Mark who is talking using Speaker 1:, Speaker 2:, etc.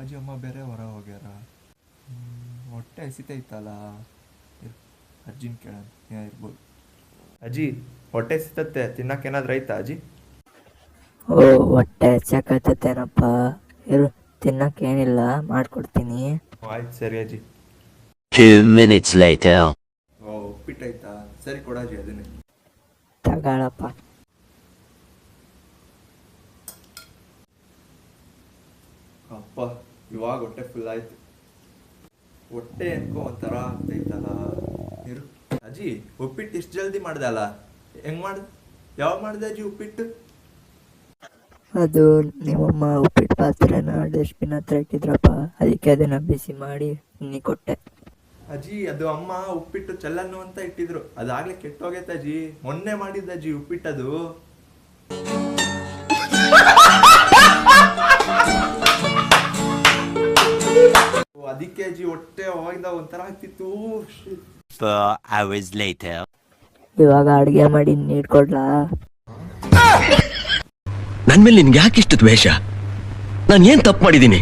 Speaker 1: ಅಪ್ಪಾಜಿ ಅಮ್ಮ ಬೇರೆ ಹೊರ ಹೋಗ್ಯಾರ. ಹೊಟ್ಟೆ ಹಸಿತೈತಲ್ಲ, ಅಜ್ಜಿನ ಕೇಳೋಣ ಇರ್ಬೋದು. ಅಜ್ಜಿ ಹೊಟ್ಟೆ ಹಸಿತತ್ತೆ, ತಿನ್ನಕ್ಕೇನಾದ್ರು ಐತಾ ಅಜ್ಜಿ?
Speaker 2: ಓ, ಹೊಟ್ಟೆ ಹೆಚ್ಚಾಕತ್ತೇನಪ್ಪ. ಇರು, ತಿನ್ನಕ್ಕೇನಿಲ್ಲ, ಮಾಡ್ಕೊಡ್ತೀನಿ.
Speaker 1: ಆಯ್ತು ಸರಿ ಅಜ್ಜಿ.
Speaker 3: 2 minutes later.
Speaker 1: ಓ ಉಪ್ಪಿಟ್ಟೈತಾ, ಸರಿ ಕೊಡಾಜಿ ಅದನ್ನೇ.
Speaker 2: ತಗೊಳಪ್ಪ.
Speaker 1: ಅಪ್ಪ ಇವಾಗ ಹೊಟ್ಟೆ ಫುಲ್ ಆಯ್ತು. ಹೊಟ್ಟೆ ಅನ್ಕೋ ಒಂಥರ ಆಗ್ತೈತಲ್ಲ. ಇರು ಅಜ್ಜಿ, ಉಪ್ಪಿಟ್ಟು ಇಷ್ಟು ಜಲ್ದಿ ಮಾಡ್ದೆ ಅಲ್ಲ, ಹೆಂಗ್ ಮಾಡ್ದೆ? ಯಾವಾಗ ಮಾಡ್ದೆ ಅಜ್ಜಿ ಉಪ್ಪಿಟ್ಟು?
Speaker 2: ಅದು ನಿಮ್ಮಮ್ಮ ಉಪ್ಪಿಟ್ಟು ಪಾತ್ರೆನ ಡಸ್ಟ್ಬಿನ್ ಹತ್ರ ಇಟ್ಟಿದ್ರಪ್ಪ, ಅದಕ್ಕೆ ಅದನ್ನ ಬಿಸಿ ಮಾಡಿ ನೀ ಕೊಟ್ಟೆ.
Speaker 1: ಅಜ್ಜಿ ಅದು ಅಮ್ಮ ಉಪ್ಪಿಟ್ಟು ಚೆಲ್ಲನ್ನು ಅಂತ ಇಟ್ಟಿದ್ರು, ಅದಾಗ್ಲೇ ಕೆಟ್ಟೋಗೈತೆ ಅಜ್ಜಿ. ಮೊನ್ನೆ ಮಾಡಿದ್ದ ಅಜ್ಜಿ ಉಪ್ಪಿಟ್ಟದು. ಅದಕ್ಕೆ ಅಜ್ಜಿ ಹೊಟ್ಟೆ ಅವಾಗಿಂದ ಒಂಥರ ಆಗ್ತಿತ್ತು.
Speaker 3: 4 hours later.
Speaker 2: ಇವಾಗ ಅಡುಗೆ ಮಾಡಿ ನೀಡ್ಕೊಡ್ಲಾ?
Speaker 4: ನನ್ ಮೇಲೆ ನಿನ್ಗೆ ಯಾಕೆ ಇಷ್ಟು ದ್ವೇಷ? ನಾನು ಏನ್ ತಪ್ಪು ಮಾಡಿದ್ದೀನಿ?